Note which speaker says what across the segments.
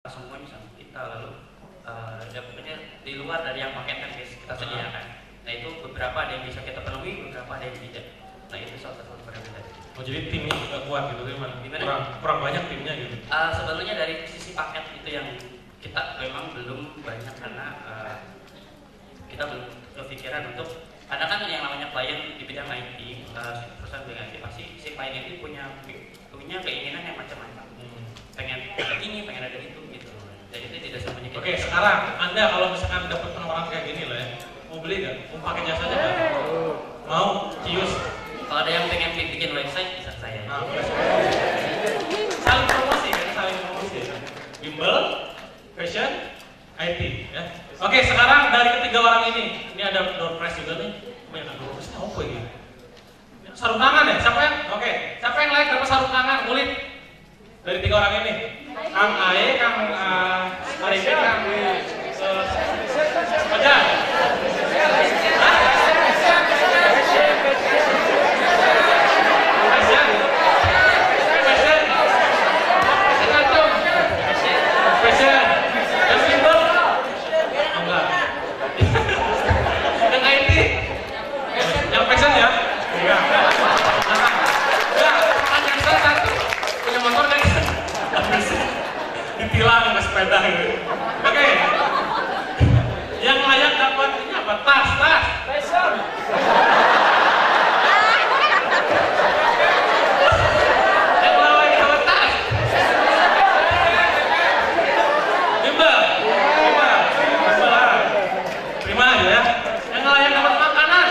Speaker 1: semuanya sama kita, lalu ya pokoknya di luar dari yang paket kan kita sediakan. Nah itu beberapa ada yang bisa kita penuhi, beberapa ada yang tidak. Nah itu salah satu perbedaan.
Speaker 2: Oh jadi timnya juga kuat gitu kan? Kurang banyak timnya gitu?
Speaker 1: Sebetulnya dari sisi paket itu yang kita memang belum banyak karena kita belum kepikiran untuk, karena kan yang namanya klien di bidang IT, perusahaan bidang IT pasti si klien itu punya keinginan yang macam-macam. Pengen ada ini, pengen ada itu gitu. Jadi itu tidak semuanya kita.
Speaker 2: Oke, sekarang Anda kalau misalkan dapat penawaran kayak gini lah ya, mau beli nggak? Mau pakai jasanya nggak? Mau? Cius?
Speaker 1: Kalau ada yang pengen bikin website bisa saya.
Speaker 2: Nah, saling promosi kan, saling promosi. Bimbel, fashion, IT ya. Oke, sekarang dari ketiga orang ini ada door prize juga nih. Banyak door prize apa ini? Sarung tangan ya? Siapa yang? Oke, siapa yang like dapat sarung tangan? Kulit dari tiga orang ini. Kang Ae, Kang Arifin, Kang Fajar. Ditilang ke sepeda gitu. Oke. Yang layak dapat ini apa? Tas. Fashion. Yang layak dapat tas. Terima aja ya. Yang layak dapat makanan.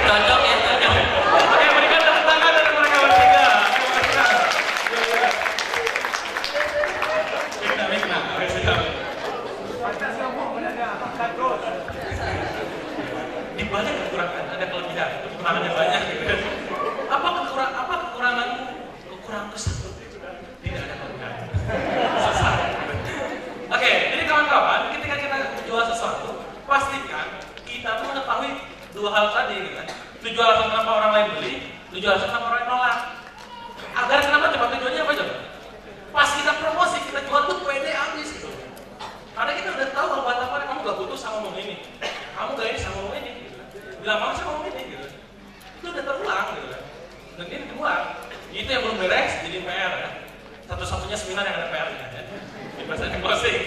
Speaker 1: Cocok ya, cocok.
Speaker 2: Oke, berikan tepuk tangan dari mereka bertiga. Mikna. Oke, siap. Di balik kekurangan ada kelebihan, kekurangannya banyak gitu. Apa kekuranganmu? Kekurangan kesatu. Tidak ada kekurangan. Selesai. Oke, jadi kawan-kawan, ketika kita jual sesuatu, pastikan kita tuh mengetahui dua hal tadi gitu kan. Tujuan alasan kenapa orang lain beli, tujuan alasan kenapa orang lain nolak. Agar kenapa coba tujuannya apa coba? Pas kita promosi, kita jual tuh pede habis gitu. Karena kita udah tahu buat apa kamu gak butuh sama ngomong ini, kamu gak ini sama ngomong ini gitu. Bilang banget sama ngomong ini gitu. Itu udah terulang gitu kan. Dan ini keluar. Itu yang belum beres jadi PR ya. Satu-satunya seminar yang ada PR-nya ya. Di bahasa closing.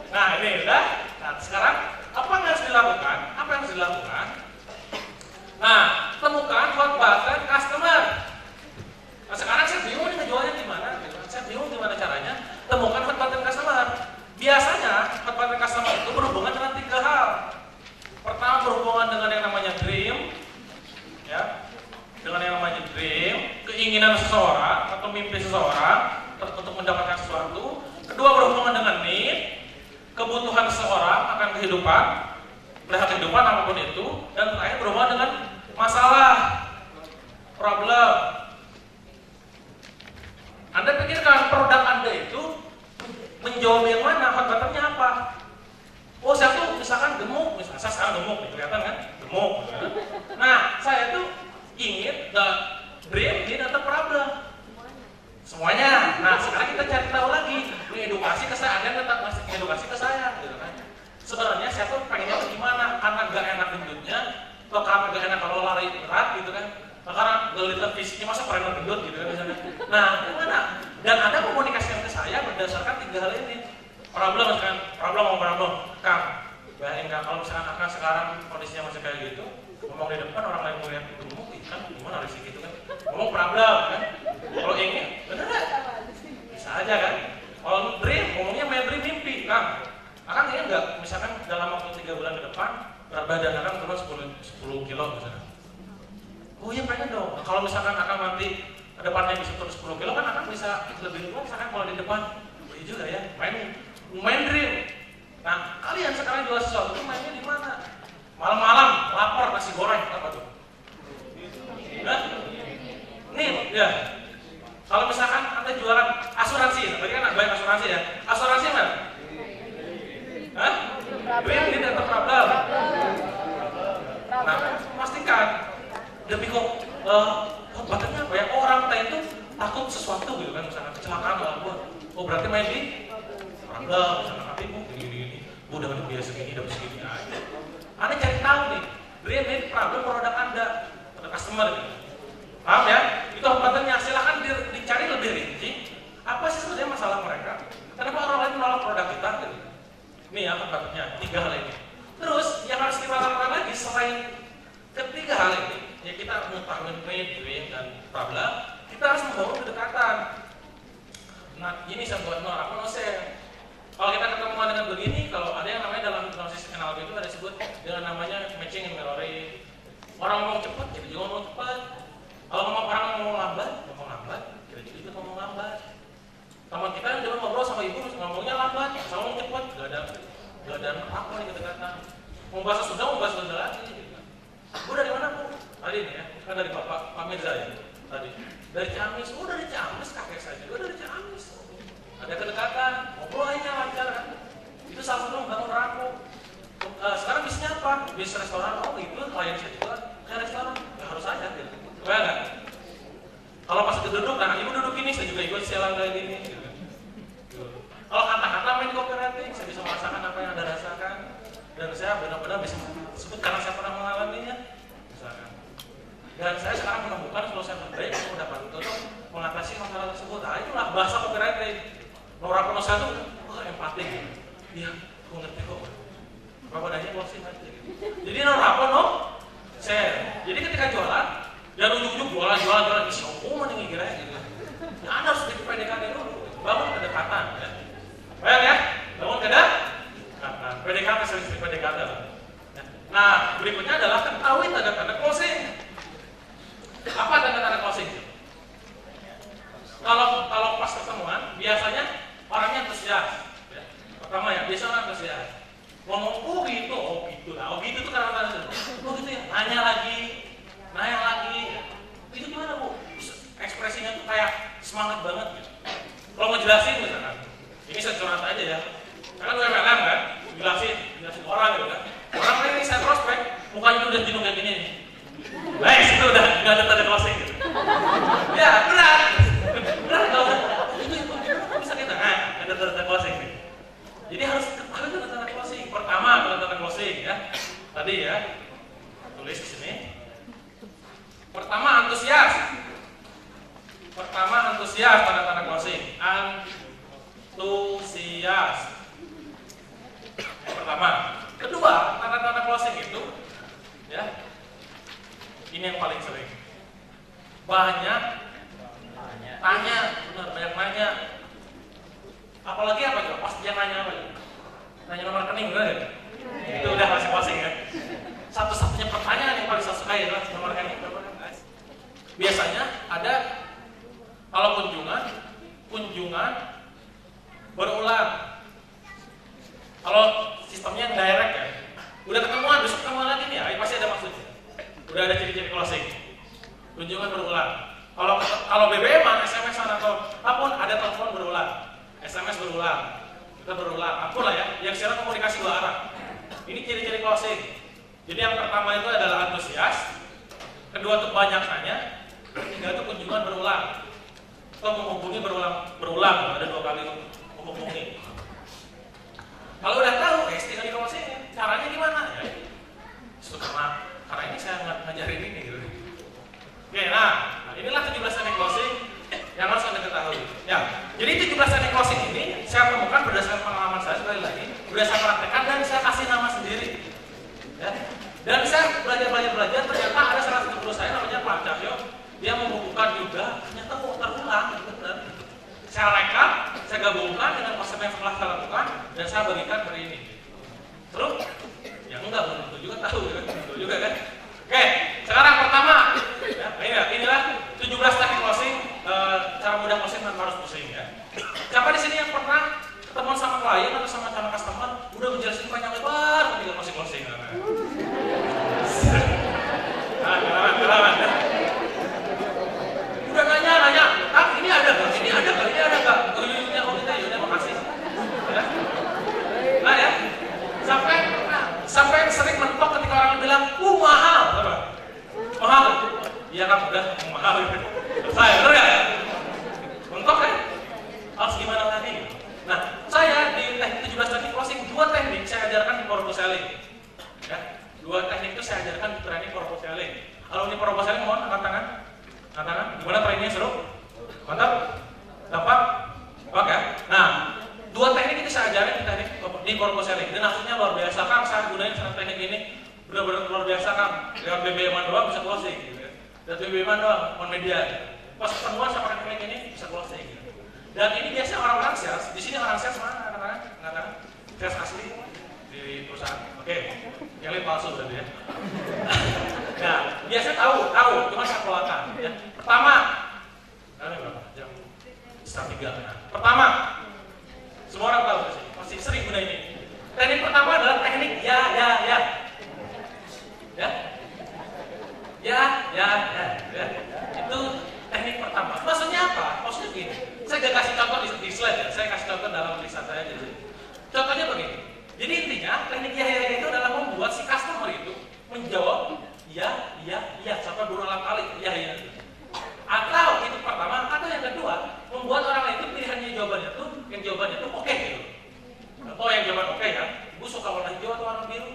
Speaker 2: Nah ini udah. Nah sekarang apa yang harus dilakukan? Nah, temukan hot button customer. Nah, sekarang saya bingung nih ngejualnya gimana? Saya bingung gimana caranya. Temukan hot button customer. Biasanya hot button customer itu berhubungan dengan tiga hal. Pertama berhubungan dengan yang namanya dream, ya, dengan yang namanya dream, keinginan seseorang atau mimpi seseorang untuk mendapatkan sesuatu. Kedua berhubungan dengan need, kebutuhan seseorang akan kehidupan. Melihat kehidupan apapun itu, dan terakhir berhubungan dengan masalah, problem. Anda pikirkan produk Anda itu menjawab yang mana, hot buttonnya apa? Oh saya tuh misalkan gemuk, misalkan saya sekarang gemuk, kelihatan kan? Gemuk. Nah saya tuh ingin dream, need atau problem? Semuanya. Nah sekarang kita cari tahu lagi, mengedukasi ke saya, Anda tetap ngasih edukasi ke saya, gitu kan? Sebenarnya saya tuh pengennya gimana, karena gak enak gendutnya, atau karena gak enak kalau lari berat gitu kan, karena gak lihat fisiknya masa keren gendut gitu kan misalnya. Nah gimana? Dan Anda komunikasikan ke saya berdasarkan tiga hal ini. Problem Kang, bayangin Kang, kalau misalkan Kang sekarang kondisinya masih kayak gitu, ngomong di depan orang lain melihat gemuk, kan gimana risiko gitu kan? Ngomong problem kan? Kalau ingin, bener gak? Bisa aja kan? Kalau dream, ngomongnya dream mimpi, Kang. Akang ingin nggak, misalkan dalam waktu 3 bulan ke depan berat badan Akang turun 10 kilo misalkan. Oh iya pengen dong. Kalau misalkan Akang nanti ke depannya bisa turun 10 kilo kan Akang bisa lebih luas misalkan kalau di depan. Oh iya juga ya, main dream. Nah kalian sekarang jual sesuatu itu mainnya di mana? Malam-malam lapar nasi goreng apa tuh? Nah, nih ya. Kalau misalkan Anda jualan asuransi, tadi kan banyak asuransi ya. Asuransi mana? Hah? Dream ini atau problem? Nah, pastikan demi kok buttonnya apa ya? Orang kita itu takut sesuatu gitu kan, misalkan kecelakaan atau apa. Oh berarti main di Prambla, misalkan nanti bu gini, bu dapat biaya segini, dapat segini aja. Anda cari tahu nih, beli Prambla produk Anda, produk customer gitu. Paham ya? Itu hambatan silahkan dicari lebih rinci. Apa sih sebenarnya masalah mereka? Kenapa orang lain menolak produk kita? Gitu. Nih ya hambatannya, 3 hal ini. Terus yang harus kita lakukan lagi selain ketiga hal ini, ya kita mengetahui trade dan Prambla, kita harus membangun kedekatan. Nah ini saya buat apa share. Kalau kita ketemuan dengan begini, kalau ada yang namanya dalam hipnosis NLP itu ada disebut dengan namanya matching and mirroring. Orang ngomong cepat, kita juga ngomong cepat. Kalau orang ngomong lambat, kita juga ikut ngomong lambat. Teman kita yang dulu ngobrol sama ibu, ngomongnya lambat, sama ngomong cepat, gak ada apa nih kedekatan. Mau bahasa Sunda, mau bahasa Sunda lagi. Bu dari mana bu? Tadi nih ya, kan dari Pak Mirza ya. Tadi dari Ciamis, dari Ciamis, kakek saya juga dari Ciamis. Ada kedekatan, ngobrolnya lancar kan. Itu salah satu membangun rapport. Sekarang bisnisnya apa? Bisnis restoran, oh itu klien saya juga kayak restoran, ya harus aja gitu. Kebayang nggak? Kalau pas duduk, nah ibu duduk ini, saya juga ikut sialan kayak gini. Gitu. Kalau kata-kata main copywriting, saya bisa merasakan apa yang Anda rasakan, dan saya benar-benar bisa sebut karena saya pernah mengalaminya. Misalkan. Dan saya sekarang menemukan solusi yang terbaik untuk dapat untuk mengatasi masalah tersebut. Nah itulah bahasa copywriting. Nora Penusa itu, empati. Iya, aku ngerti kok. Bapak nanya closing aja. Jadi Nora share. Jadi ketika jualan, jangan ujuk-ujuk jualan isi umum nih kira gitu. Ya Anda harus bikin PDKT dulu, bangun kedekatan ya. Baik ya, bangun kedekatan. PDKT sering PDKT lah. Nah, berikutnya adalah ketahui tanda-tanda closing. Apa tanda-tanda closing? Kalau pas ketemuan, biasanya orangnya antusias. Ya. Pertama ya, biasanya antusias. Ngomong, oh gitu tuh karena oh gitu ya, nanya lagi. Itu gimana bu? Ekspresinya tuh kayak semangat banget gitu. Kalau mau jelasin misalkan, ini saya curhat aja ya. Saya kan UMLM kan, jelasin orang gitu kan. Orang ini saya prospek, mukanya udah jenuh kayak gini nih. Baik, itu udah nggak ada tanda closing gitu. Ya berat kalau itu bisa kita ada tanda closing nih. Jadi harus ketahui tanda closing. Pertama tanda closing ya. Tadi ya, tulis di sini. Pertama antusias tanda closing. Antusias. Pertama. Kedua, tanda closing itu ya. Ini yang paling sering. Banyak tanya, benar banyak nanya. Apalagi apa coba? Pasti dia nanya apa? Nanya nomor rekening benar ya? Itu udah masih closing ya. Satu-satunya pertanyaan yang paling saya sukai adalah nomor rekening. Biasanya ada kalau kunjungan berulang. Kalau sistemnya direct ya, udah ketemuan besok ketemuan lagi nih ya, pasti ada maksudnya. Udah ada ciri-ciri closing. Kunjungan berulang. Kalau BBM-an, SMS-an atau apapun ada telepon berulang, SMS berulang, kita berulang, apalah ya, yang secara komunikasi 2 arah. Ini ciri-ciri closing. Jadi yang pertama itu adalah antusias, kedua itu banyak nanya, ketiga itu kunjungan berulang. Atau menghubungi berulang, ada 2 kali menghubungi. Kalau udah tahu, tinggal di closing, caranya gimana? Ya, itu karena ini saya ngajarin ini gitu. Oke, nah inilah 17 teknik closing yang harus Anda ketahui. Ya, jadi 17 teknik closing ini saya temukan berdasarkan pengalaman saya sekali lagi, udah saya praktekkan dan saya kasih nama sendiri. Ya. Dan saya belajar ternyata ada salah satu guru saya namanya Pak Cahyo, dia membukukan juga, ternyata terulang, benar. Saya rekap, saya gabungkan dengan konsep yang telah saya lakukan dan saya bagikan hari ini. Terus, ya enggak, belum tentu juga tahu, betul juga kan? Oke, sekarang pertama, ya, inilah 17 teknik closing, cara mudah closing tanpa harus pusing ya. Siapa di sini yang pernah ketemu sama klien atau sama calon customer, udah menjelaskan panjang lebar ketika closing. Nah, kenalan. Udah nanya, ini ada nggak? Ujungnya yaudah makasih. Ya. Nah ya, sampai sering mentok ketika orang bilang, mahal, mahal. Iya kan udah mahal. Saya bener ya? benar-benar luar biasa kan, lewat BBM-an doang bisa closing gitu ya. Dan BBM-an doang, on media gitu. Pas ketemuan sama teknik ini bisa closing gitu. Dan ini biasanya orang-orang sales, di sini orang sales mana katakan sales asli di perusahaan. Oke, yang lain palsu berarti ya. Nah, biasanya tahu, cuma saya keluarkan ya. Pertama, ini berapa? Jam setengah 3. Nah, pertama, semua orang tahu di sini, pasti sering guna ini. Teknik pertama adalah teknik ya. Itu teknik pertama. Maksudnya apa? Maksudnya gini. Saya gak kasih contoh di slide ya. Saya kasih contoh dalam tulisan saya jadi. Contohnya begini. Jadi intinya teknik ya itu adalah membuat si customer itu menjawab ya sampai berulang kali ya. Atau itu pertama, atau yang kedua, membuat orang lain itu pilihannya jawabannya tuh oke gitu. Atau yang jawaban oke kan? Ibu suka warna hijau atau warna biru?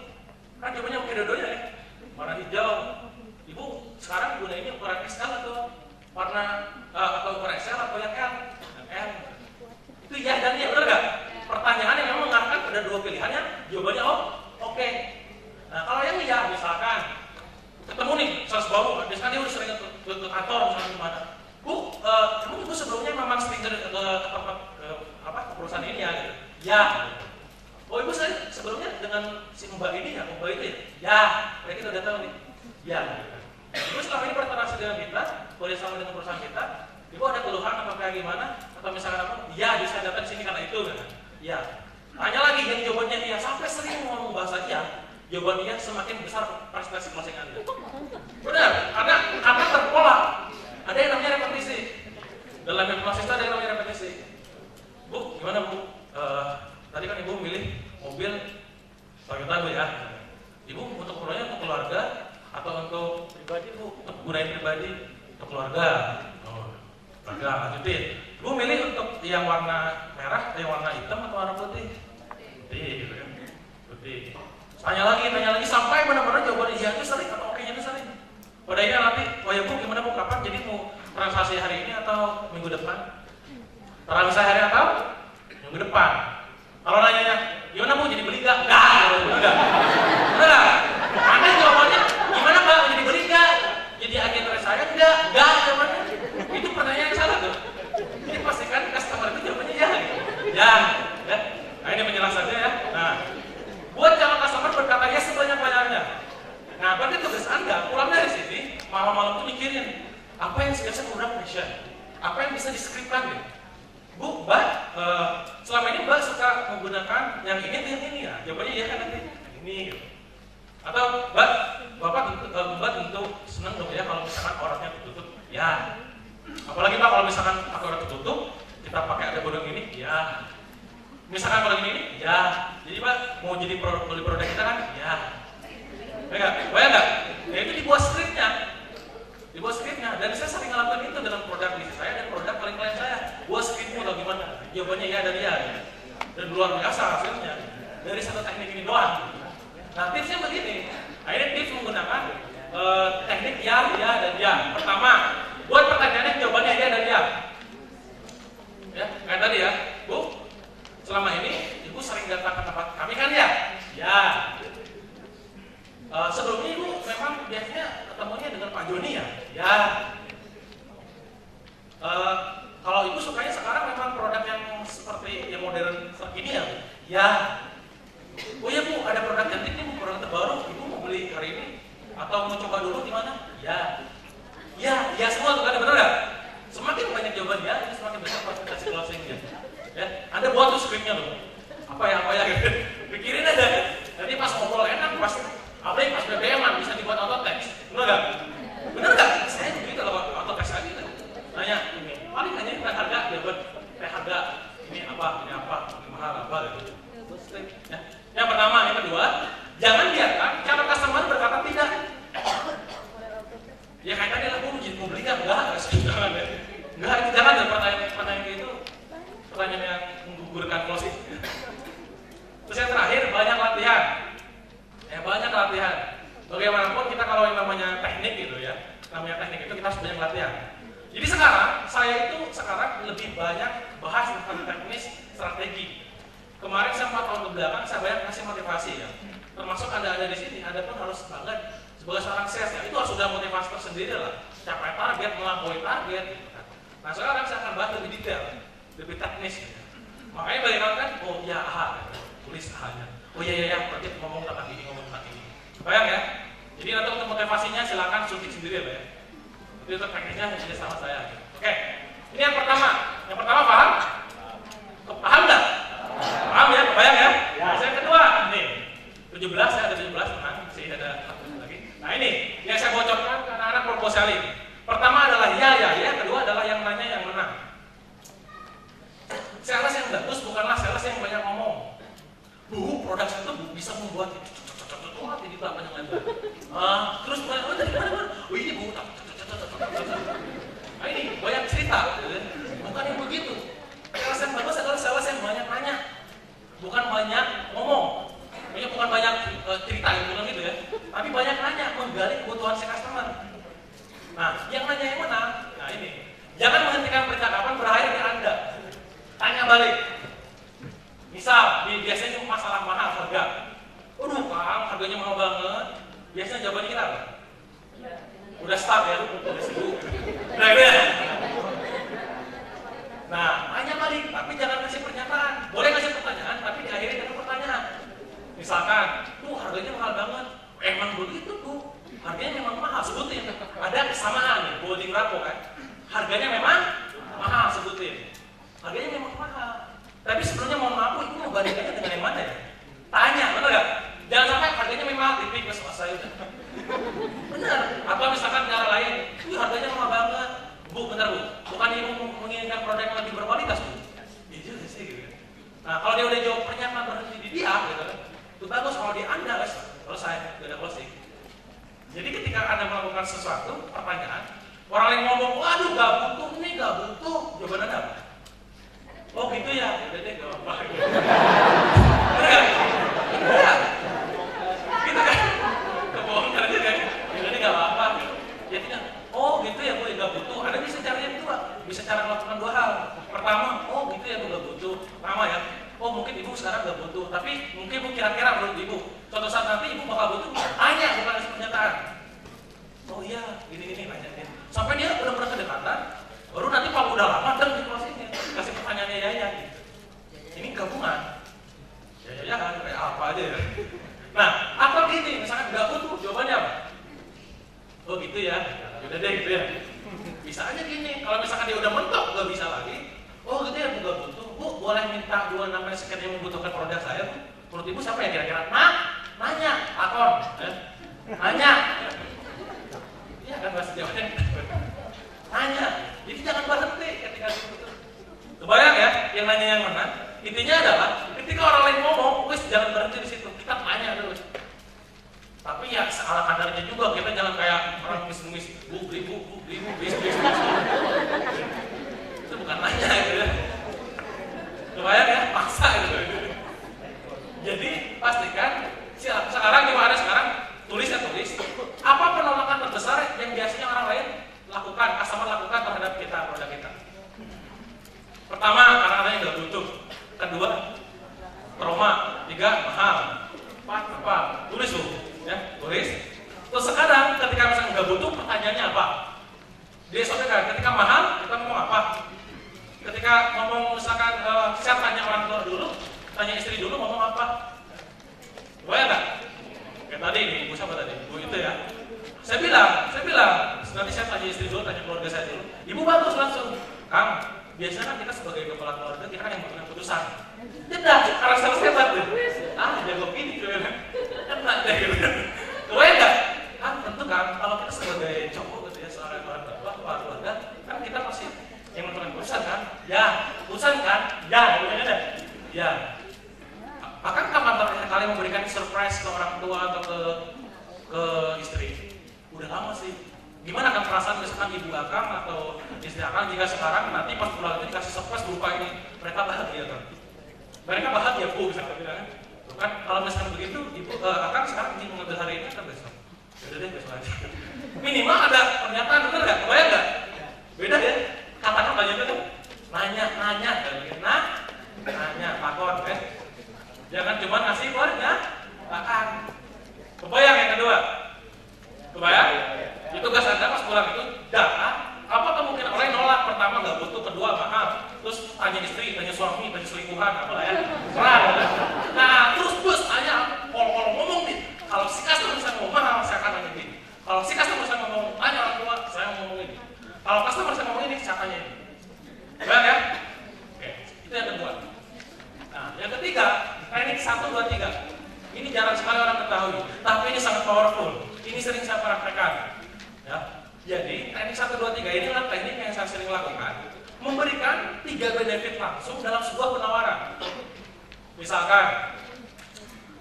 Speaker 2: Kan jawabannya oke dua-duanya ya. Warna hijau. Ibu sekarang gunainnya ukuran XL atau warna atau ukuran XL atau yang L? Yang L. Itu ya dan ya, benar nggak? Pertanyaan yang memang mengarahkan pada dua pilihannya, jawabannya oke. Nah kalau yang ya misalkan ketemu nih sales baru, biasanya dia udah sering ke kantor misalnya gimana? Bu, kamu ibu sebelumnya memang sering ke tempat ke perusahaan ini ya? Gitu. Ya. Oh ibu saya sebelumnya dengan si mbak ini ya, mbak itu ya? Ya, mereka udah tahu nih. Ya. Ibu selama ini berinteraksi dengan kita, boleh sama dengan perusahaan kita. Ibu ada keluhan atau kayak gimana? Atau misalkan apa? Ya, saya datang sini karena itu. Kan? Ya. Tanya lagi yang jawabannya iya, sampai sering ngomong bahasa iya, jawaban iya semakin besar presentasi closing Anda. Benar, karena terpola. Ada yang namanya repetisi. Dalam hipnosis ada yang namanya repetisi. Bu, gimana Bu? Tadi kan Ibu milih mobil Toyota Bu ya. Ibu untuk keperluannya untuk keluarga atau untuk pribadi Bu? Untuk gunain pribadi, untuk keluarga. Keluarga, lanjutin. Ibu milih untuk yang warna merah, yang warna hitam atau warna putih? Putih, gitu kan? Putih. Tanya lagi sampai benar-benar jawaban iya itu sering atau oke-nya itu sering. Pada ini nanti, oh ya Bu, gimana Bu? Kapan? Jadi mau transaksi hari ini atau minggu depan? Transaksi hari atau minggu depan? Kalau nanyanya, gimana Bu? Jadi beli nggak? Enggak. Benar? Karena jawabannya, gimana Mbak? Jadi beli nggak? Jadi agen saya? Enggak jawabannya. Itu pertanyaan yang salah tuh. Jadi pastikan customer itu jawabannya ya. Ya. Nah ini penjelasannya ya. Nah, buat calon customer berkata ya sebanyak-banyaknya. Nah, berarti tugas Anda pulang dari sini malam-malam tuh mikirin apa yang biasa kurang passion, apa yang bisa diskripkan gitu. Bu, Mbak, selama ini Mbak suka menggunakan yang ini ya? Jawabannya ya kan nanti ini gitu. Atau Mbak tentu senang dong ya kalau misalkan orangnya tertutup. Ya. Apalagi Pak kalau misalkan orang tertutup, kita pakai ada bodong ini, ya. Misalkan kalau ini, ya. Jadi Pak mau jadi beli produk kita kan, ya. Bayang nggak? Ya itu dibuat skripnya. Dan saya sering ngelakuin itu dengan produk bisnis saya dan produk klien saya. Buat skripnya atau gimana? Jawabannya ya dan ya. Dan luar biasa hasilnya dari satu teknik ini doang. Nah tipsnya begini. Nah ini tips menggunakan teknik ya dan ya. Pertama, buat pertanyaannya jawabannya ya dan ya. Ya, kayak tadi ya, Bu. Selama ini Ibu sering datang ke tempat kami kan ya? Ya. Sebelumnya Ibu memang biasanya ketemunya dengan Pak Joni ya? Ya. Kalau Ibu sukanya sekarang memang produk yang seperti yang modern terkini ya? Ya. Oh ya Bu, ada produk cantik nih, produk terbaru. Ibu mau beli hari ini? Atau mau coba dulu di mana? Ya. Ya semua tuh kan, benar nggak? Semakin banyak jawaban ya, ini semakin besar presentasi closingnya. Ya, Anda buat tuh skripnya loh. Apa ya gitu. Pikirin aja. Nanti pas ngobrol enak, apalagi pas BBM bisa dibuat auto text. Benar nggak? Saya begitu loh auto text aja. Nanya ini, paling hanya harga, jawaban harga ini apa, ini mahal apa gitu. Ya. Yang pertama, yang kedua, jangan biarkan calon customer berkata tidak. Ya kayak tadi lah, Bu, mau beli nggak? Enggak, jangan ada pertanyaan itu. Pertanyaan yang menggugurkan closing. Terus yang terakhir, banyak latihan. Bagaimanapun kita kalau yang namanya teknik gitu ya, namanya teknik itu kita harus banyak latihan. Jadi saya itu sekarang lebih banyak bahas tentang teknis strategi. Kemarin saya 4 tahun kebelakang saya banyak kasih motivasi ya. termasuk Anda ada di sini, Anda pun harus bangga sebagai seorang sales ya. Itu sudah motivasi tersendiri lah. Capai target, melampaui target. Gitu kan. Nah sekarang saya akan bahas lebih detail, lebih teknis. Gitu. Makanya bayangkan kan, oh ya A, tulis A-nya. Oh iya, berarti ngomong tentang ini, ngomong tentang ini. Bayang ya. Jadi nanti untuk motivasinya silakan suntik sendiri ya. Itu untuk teknisnya hanya sama saya. Gitu. Oke, ini yang pertama. Yang pertama paham? Paham nggak? Paham ya, kebayang ya? Yang kedua, nih 17 ya, ada 17 teman, masih ada lagi. Nah ini yang saya bocorkan ke anak-anak proposal ini. Pertama adalah ya, kedua adalah yang nanya yang menang. Sales yang bagus bukanlah sales yang banyak ngomong. Bu, produk saya itu bisa membuat ini panjang lebar. Terus dari mana? Oh ini bu, nah ini banyak cerita, bukan yang begitu. Sales yang bagus adalah sales yang banyak nanya, bukan banyak ngomong. Bukan banyak cerita gitu ya, tapi banyak nanya, menggali kebutuhan si customer. Nah, yang nanya yang menang. Nah ini, jangan menghentikan percakapan berakhir di Anda. Tanya balik. Misal, biasanya cuma masalah mahal harga. Kang, harganya mahal banget. Biasanya jawabannya kita apa? Udah start ya, udah sibuk. Nah, gitu ya. Nah, tanya balik, tapi jangan kasih pernyataan. Boleh kasih pertanyaan, tapi diakhiri dengan pertanyaan. Misalkan, tuh harganya mahal banget. Emang begitu tuh, harganya memang mahal. Sebutin, ada kesamaan nih, bolding rapo kan. Harganya memang mahal, sebutin. Harganya memang mahal. Tapi sebelumnya mohon maaf, itu mau bandingkannya dengan yang mana ya? Tanya, benar nggak? Jangan sampai harganya memang tipik, selesai udah. Benar. Atau misalkan cara lain, harganya mahal banget. Bu, bentar bu, bukan ibu menginginkan produk yang lebih berkualitas bu? Iya juga sih gitu. Nah kalau dia udah jawab pernyataan berhenti di dia, gitu kan? Itu bagus kalau di Anda selesai, tidak ada closing. Jadi ketika Anda melakukan sesuatu, pertanyaan, orang lain ngomong, waduh gak butuh nih, gak butuh, jawaban Anda apa? Oh gitu ya, udah deh gak apa-apa. Bener gak? Bener. Gitu kan? Kebohongan aja kan? Jadi gak apa-apa. Jadi kan, oh gitu ya bu, gak butuh. Ada bisa caranya dua, bisa cara melakukan dua hal. Pertama, oh gitu ya bu, gak butuh. Pertama ya, oh mungkin ibu sekarang gak butuh, tapi mungkin bu kira-kira menurut ibu, suatu saat nanti ibu bakal butuh, tanya bukan kasih pernyataan. Oh iya, gini-gini nanya. Sampai dia benar-benar kedekatan, baru nanti kalau udah lama dan di closingnya kasih pertanyaannya ya gitu. Ini gabungan. Ya kan kayak apa aja ya. Nah, atau gini, misalkan gak butuh, jawabannya apa? Oh gitu ya, udah deh gitu ya. Bisa aja gini, kalau misalkan dia udah mentok gak bisa lagi. Oh gitu ya, bu gak butuh. Bu boleh minta 2 nama sekian yang membutuhkan produk saya bu. Menurut ibu siapa ya kira-kira? Nanya, akor, nanya. Iya kan bahasa Jawanya. Tanya, jadi jangan berhenti ketika itu. Kebayang ya, yang nanya yang menang. Intinya adalah ketika orang lain ngomong, wes jangan berhenti di situ. Kita tanya dulu. Tapi ya seala kadarnya juga, kita jangan kayak orang ngemis-ngemis, bu beli bu, bis. Itu bukan nanya gitu ya. Kebayang ya, paksa gitu. Jadi pastikan sekarang gimana sekarang? Tulis. Apa penolakan terbesar yang biasanya orang lain lakukan, customer lakukan terhadap kita, produk kita? Pertama, kadang-kadang nggak butuh. Kedua, trauma. 3, mahal. 4, apa? Tulis tuh, ya, tulis. Terus sekarang ketika misalnya nggak butuh, pertanyaannya apa? Dia sampaikan, ketika mahal, kita ngomong apa? Ketika ngomong misalkan, saya tanya orang tua dulu, tanya istri dulu, ngomong apa? Boleh nggak? Kayak tadi nih, ibu siapa tadi? Ibu itu ya. Saya bilang, nanti saya tanya istri dulu, tanya keluarga saya dulu. Ibu bagus langsung, Kang, biasanya kan kita sebagai kepala keluarga, kita kan yang menentukan keputusan. Tidak, karena selesai banget. Jago gini, kena deh gitu. Kebayang nggak? Kan tentu kan, kalau kita sebagai cowok gitu ya, seorang kepala keluarga, kan kita pasti yang menentukan keputusan kan? Ya, keputusan kan? Ya, deh. Ya. Bahkan kapan terakhir kali memberikan surprise ke orang tua atau ke istri? Udah lama sih. Gimana kan perasaan misalkan ibu akang atau istri akang jika sekarang nanti pas pulang itu dikasih surprise berupa ini, mereka bahagia kan? Mereka bahagia bu, misalkan bilang kan? Kalau misalkan begitu, ibu akang sekarang ingin mengambil hari ini kan besok. Udah deh besok aja. Minimal ada pernyataan, bener nggak? Kebayang nggak? Beda ya? Kata-katanya itu nanya, nanya, takon kan? Jangan cuma ngasih keluarga, bahkan tanya istri, tanya suami, tanya selingkuhan, apalah ya. Serah. Nah, terus bos tanya, kalau ngomong nih, kalau si customer saya ngomong mahal, saya akan nanya ini. Kalau si customer saya ngomong tanya orang tua, saya ngomong ini. Kalau customer saya ngomong ini, saya tanya ini. Baik ya? Oke, itu yang kedua. Nah, yang ketiga, teknik 1, 2, 3. Ini jarang sekali orang ketahui, tapi ini sangat powerful. Ini sering saya praktekkan. Ya. Jadi, teknik 1, 2, 3 ini adalah teknik yang saya sering lakukan. Memberikan 3 benefit langsung dalam sebuah penawaran. Misalkan,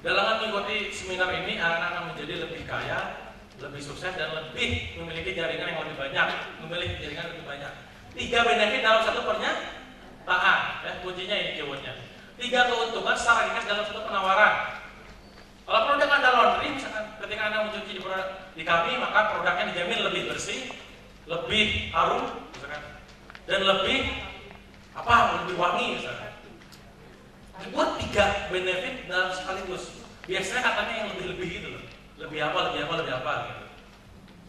Speaker 2: dalam mengikuti seminar ini, anak-anak menjadi lebih kaya, lebih sukses, dan lebih memiliki jaringan yang lebih banyak. Memiliki jaringan lebih banyak. 3 benefit dalam satu pernyataan. Ya, kuncinya ini keywordnya. 3 keuntungan secara ringkas dalam satu penawaran. Kalau produk Anda laundry, misalkan ketika Anda mencuci di kami, maka produknya dijamin lebih bersih, lebih harum, misalkan, dan lebih wangi, misalkan. Dibuat 3 benefit dalam sekaligus. Biasanya katanya yang lebih-lebih gitu loh. Lebih apa gitu.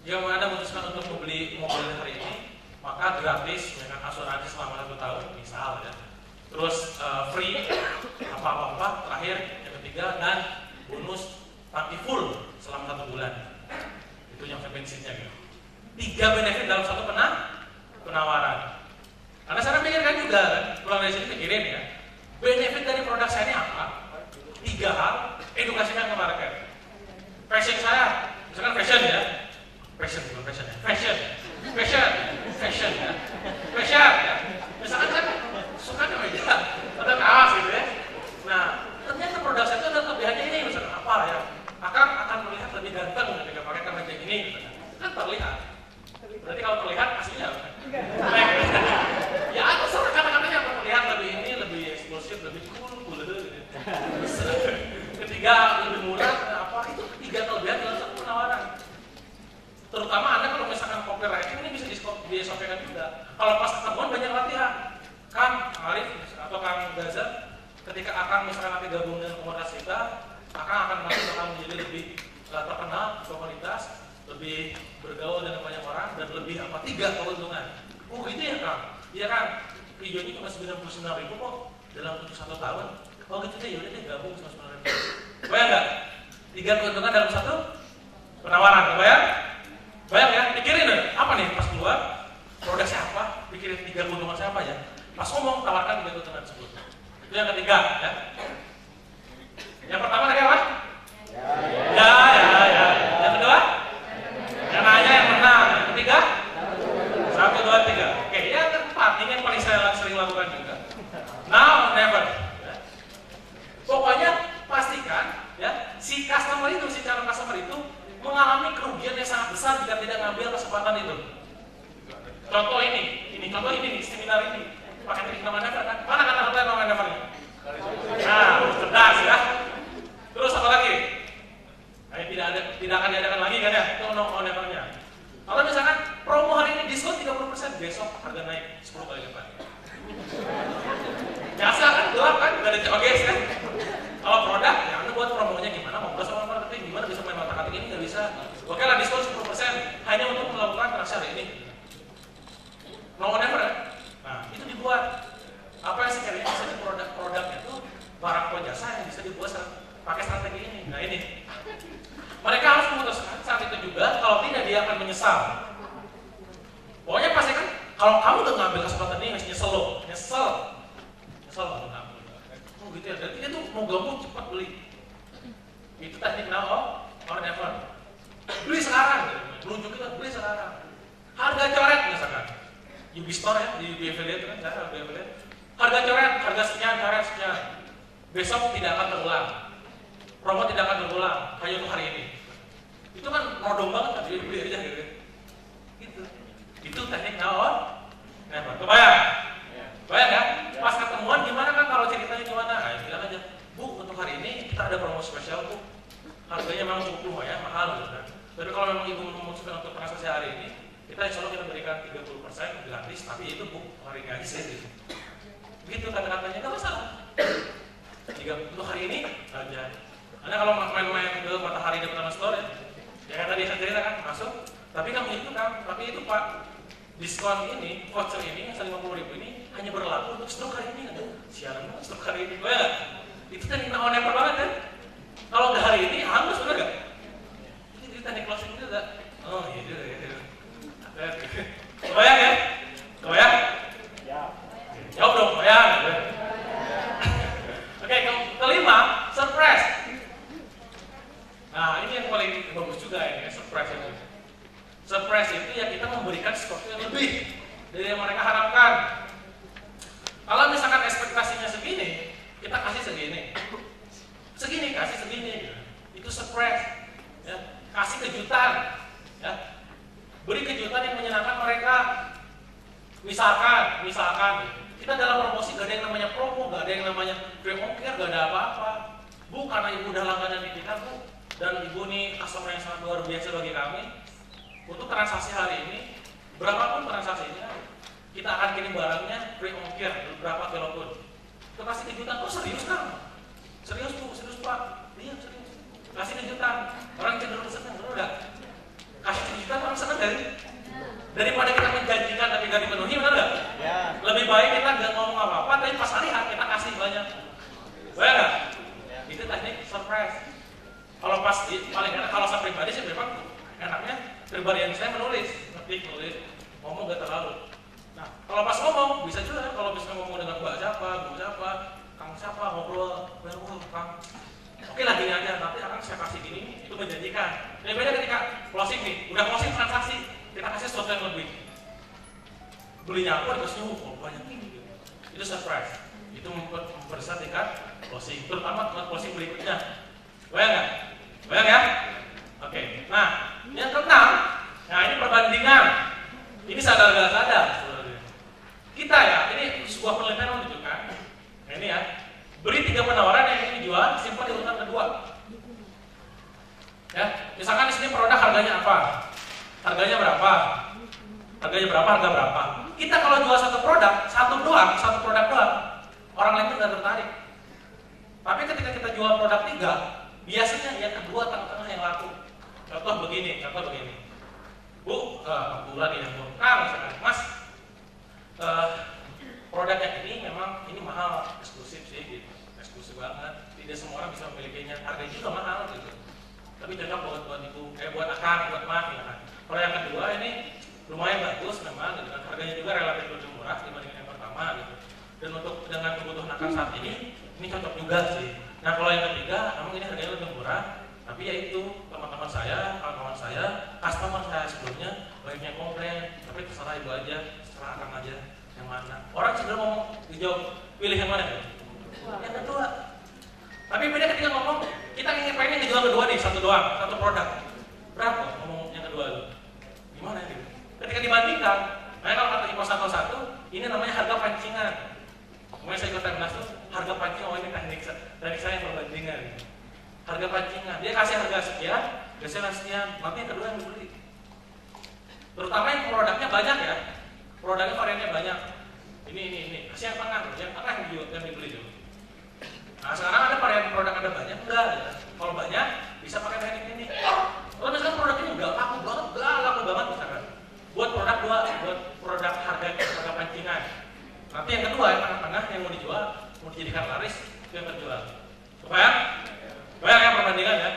Speaker 2: Jika Anda memutuskan untuk membeli mobil hari ini, maka gratis, misalkan asuransi selama 1 tahun, misal ya. Terus free apa-apa, terakhir yang ketiga, dan bonus tangki full selama 1 bulan. Itu yang bensinnya gitu. 3 benefit dalam satu penawaran. Karena saya pikirkan juga kan, pulang dari sini pikirin ya. Benefit dari produk saya ini apa? 3 hal, edukasikan ke market. Passion saya, misalkan fashion ya. Fashion ya. Misalkan kan suka meja, ada kaos gitu ya. Nah, ternyata produk saya itu ada kelebihannya ini, misalkan apa ya? Akan terlihat lebih ganteng ketika pakai kemeja ini, misalkan. Kan terlihat. Berarti kalau terlihat aslinya apa? Ya aku suka kata-katanya terlihat lebih ini, lebih eksklusif, lebih cool gitu. Ketiga lebih murah, apa itu 3 kelebihan dalam satu penawaran. Terutama Anda kalau misalkan copywriting ini bisa disampaikan juga. Kalau pas ketemuan banyak latihan. Kang Arif atau Kang Gaza, ketika Akang misalkan nanti gabung dengan komunitas kita, Akang akan menjadi lebih terkenal, komunitas, lebih bergaul dengan banyak orang, dan lebih 3 keuntungan. Oh gitu ya Kang? Iya Kang, videonya cuma 99.000 kok dalam 1 tahun. Oh gitu deh, yaudah deh gabung 99.000. Bayang nggak? 3 keuntungan dalam satu penawaran, bayang? Bayang ya, pikirin deh, apa nih pas keluar, produk siapa, pikirin 3 keuntungan siapa ya. Pas ngomong, tawarkan 3 keuntungan tersebut. Itu yang ketiga ya. Yang pertama tadi apa? Ya. Yang kedua? Yang nanya yang menang. Yang ketiga? 1, 2, 3. Oke, yang keempat, ini yang paling saya sering lakukan juga. Now or never. Ya. Pokoknya pastikan ya, si calon customer itu mengalami kerugian yang sangat besar jika tidak ngambil kesempatan itu. Contoh ini seminar ini pakai teknik nama never kan? Mana kata-kata nama nevernya? Nah, cerdas ya. Terus apa lagi? Tidak akan diadakan lagi kan ya? Itu no nevernya. Kalau misalkan promo hari ini diskon 30%, besok harga naik 10 kali lipat. Biasa kan, gelap kan? Gak ada COGS kan? Kalau produk, ya Anda buat promonya gimana? Mau belas sama marketing, gimana bisa main otak-atik ini? Gak bisa. Oke lah, diskon 10% hanya untuk melakukan transaksi hari ini. No never kan? Nah, itu dibuat. Apa yang sekiranya bisa di produknya itu barang atau jasa yang bisa dibuat pakai strategi ini. Nah ini. Mereka harus memutuskan saat itu juga, kalau tidak dia akan menyesal. Pokoknya pasti kan, kalau kamu udah ngambil kesempatan ini, masih nyesel loh. Nyesel kalau ngambil. Oh gitu ya, jadi dia tuh mau gak mau cepat beli. Itu teknik now or never. Beli sekarang, meluncur kita beli sekarang. Harga coret misalkan. UB Store ya, di affiliate kan, saya di affiliate. Harga coret, harga sekian, coret sekian. Besok tidak akan terulang. Promo tidak akan terulang, hanya untuk hari ini. Itu kan nodong banget kan, jadi beli aja gitu. Gitu. Itu teknik now or never. Kebayang? Bayang ya? Pas ketemuan gimana kan kalau ceritanya gimana? Nah, bilang aja, Bu, untuk hari ini kita ada promo spesial Bu. Harganya memang cukup lumayan, mahal gitu kan. Tapi kalau memang Ibu memutuskan untuk transaksi hari ini, kita insya Allah kita berikan 30% gratis, tapi itu Bu, hari ini aja sih gitu. Begitu kata-katanya, nggak masalah. Jika untuk hari ini aja. Anda kalau main-main ke Matahari Department Store ya kayak tadi saya ceritakan masuk, tapi kamu itu kan, tapi itu Pak, diskon ini, voucher ini yang 50.000 ini hanya berlaku untuk stok hari ini hari ini, nggak? Itu teknik now never banget kan? Kalau nggak hari ini, hangus bener nggak? Ini teknik closing juga. Oh iya juga. Kebayang ya? Kebayang? Ya. Jawab dong, kebayang. Oke, kelima, surprise. Nah, ini yang paling bagus juga ini, surprise itu. Surprise itu ya kita memberikan sesuatu yang lebih dari yang mereka harapkan. Kalau misalkan ekspektasinya segini, kita kasih segini. Segini kasih segini. Itu surprise. Ya, kasih kejutan. Ya. Beri kejutan yang menyenangkan mereka. Misalkan kita dalam promosi gak ada yang namanya promo, gak ada yang namanya free ongkir, gak ada apa-apa. Bu, karena ibu udah langganan di kita, Bu, dan ibu nih customer yang sangat luar biasa bagi kami. Untuk transaksi hari ini, berapapun transaksinya, kita akan kirim barangnya free ongkir berapa kilo pun. Kita kasih kejutan, oh serius kan? Serius Bu, serius Pak? Iya serius. Kasih kejutan, orang cenderung senang, benar nggak? Kasih kejutan orang senang dari daripada kita menjanjikan tapi gak dipenuhi, benar nggak? Ya. Lebih baik kita nggak ngomong apa-apa, tapi pas hari kita kasih banyak. Benar nggak? Ya. Itu teknik surprise. Kalau pas paling enak, kalau saya pribadi sih memang enaknya pribadi yang saya menulis, ngomong gak terlalu. Nah, kalau pas ngomong bisa juga, kalau bisa ngomong dengan Mbak siapa, Bu siapa, Kang siapa, ngobrol, Kang. Oke lah gini aja, nanti akan saya kasih gini, itu menjanjikan. Ini beda ketika closing nih, udah closing transaksi, kita kasih sesuatu yang lebih. Belinya apa dikasih banyak ini. Itu surprise. Itu memperbesar tingkat closing, terutama dengan closing berikutnya. Bayang nggak? Bayang ya? Oke. Nah, yang keenam, nah ini perbandingan. Ini sadar nggak sadar. Kita ya, ini sebuah penelitian menunjukkan. Nah, ini ya, beri 3 penawaran yang ingin dijual, simpan di urutan kedua. Ya, misalkan di sini produk harganya apa? Harganya berapa? Harganya berapa? Harga berapa? Kita kalau jual satu produk, satu produk doang, orang lain itu nggak tertarik. Tapi ketika kita jual produk 3, biasanya yang kedua tengah-tengah yang laku. Contoh begini. Bu, bulan ini Bu, misalkan, Mas, produk yang ini memang ini mahal, eksklusif sih, gitu. Eksklusif banget. Tidak semua orang bisa memilikinya. Harganya juga mahal, gitu. Tapi cocok buat ibu, buat akang, buat mas, ya kan. Kalau yang kedua ini lumayan bagus memang, gitu kan. Harganya juga relatif lebih murah dibandingkan yang pertama, gitu. Dan untuk dengan kebutuhan akang saat ini cocok juga sih. Nah kalau yang ketiga, memang ini harganya lebih murah. Tapi ya itu, teman-teman saya, kawan-kawan saya, customer saya sebelumnya banyak yang komplain. Tapi terserah ibu aja, terserah akang aja, yang mana. Orang cenderung ngomong, dijawab, pilih yang mana? Yang kedua. Tapi beda ketika ngomong, kita ingin pengen dijual kedua nih, satu produk. Berapa ngomong yang kedua itu? Gimana itu? Ketika dibandingkan, kalau kata Ipo 101, ini namanya harga pancingan. Kemudian saya ikut Temnas tuh, harga pancingan, oh ini teknik saya yang perbandingan. Harga pancingan, dia kasih harga sekian, biasanya sekian, nanti yang kedua yang dibeli. Terutama yang produknya banyak ya, produknya variannya banyak. Ini, kasih yang tengah yang dibeli dulu. Nah sekarang ada varian produk ada banyak, enggak ya. Kalau banyak, bisa pakai teknik ini. Kalau misalkan produk ini enggak laku banget misalkan. Buat produk buat produk harga pancingan. Nanti yang kedua, yang tengah-tengah yang mau dijual, mau dijadikan laris, itu yang terjual. Kebayang? Bayang ya perbandingan ya.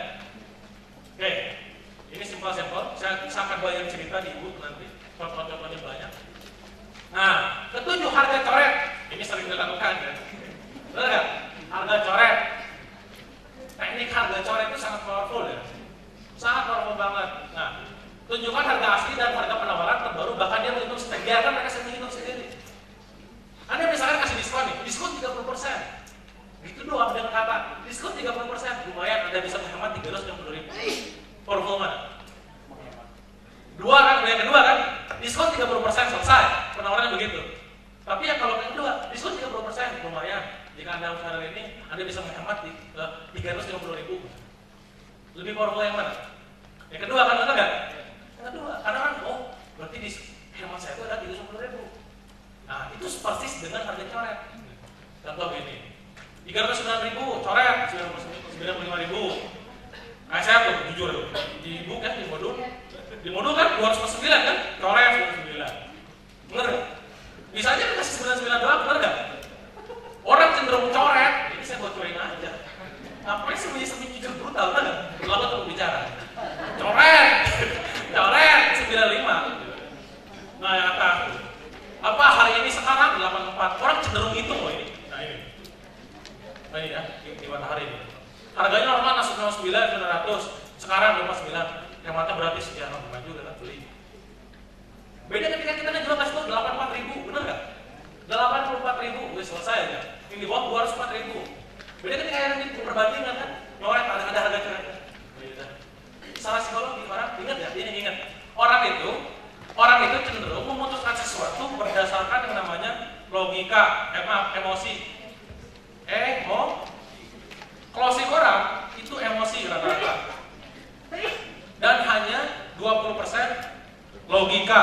Speaker 2: Oke, ini simpel-simpel. Saya akan banyak cerita di ibu nanti. Contoh-contohnya banyak. Nah, ketujuh harga coret. Ini sering dilakukan ya. Betul nggak? Harga coret. Teknik harga coret itu sangat powerful ya. Sangat powerful banget. Nah, tunjukkan harga asli dan harga penawaran terbaru. Bahkan dia menghitung sendiri. Biarkan mereka menghitung sendiri. Anda misalkan kasih diskon nih, diskon 30%. Itu doang dengan kata diskon 30%, lumayan Anda bisa menghemat 360.000. Powerful mana? Yang kedua kan, diskon 30% selesai, penawarannya begitu. Tapi yang kalau yang kedua, diskon 30%, lumayan. Jika Anda sekarang ini, Anda bisa menghemat 350.000. Lebih powerful yang mana? Yang kedua kan, benar nggak? Yang kedua, karena kan, berarti di hemat saya itu ada 350.000. Nah, itu persis dengan harga coret. Contoh gini. 309.000, coret 95.000. Nah saya tuh jujur tuh, di book kan, di modul kan 209 kan, coret 99. Bener gak? Bisa aja kasih 99 doang, bener gak? Orang cenderung coret ini ya di Matahari ini. Harganya normal 900, sekarang 29. Yang mata berarti ya lumayan juga kan beli. Beda ketika kita ngejual kasih 84.000, benar nggak? 84.000, udah selesai ya. Yang di bawah 204.000. Beda ketika yang diperbandingkan kan, nyorek ada harga coret. Salah psikologi orang ingat ya, ini ingat. Orang itu cenderung memutuskan sesuatu berdasarkan yang namanya logika, emosi. Closing orang itu emosi rata-rata. Dan hanya 20% logika.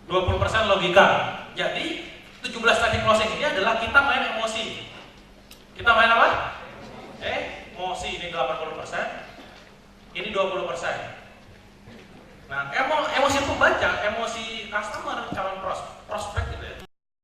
Speaker 2: 20% logika. Jadi 17 teknik closing ini adalah kita main emosi. Kita main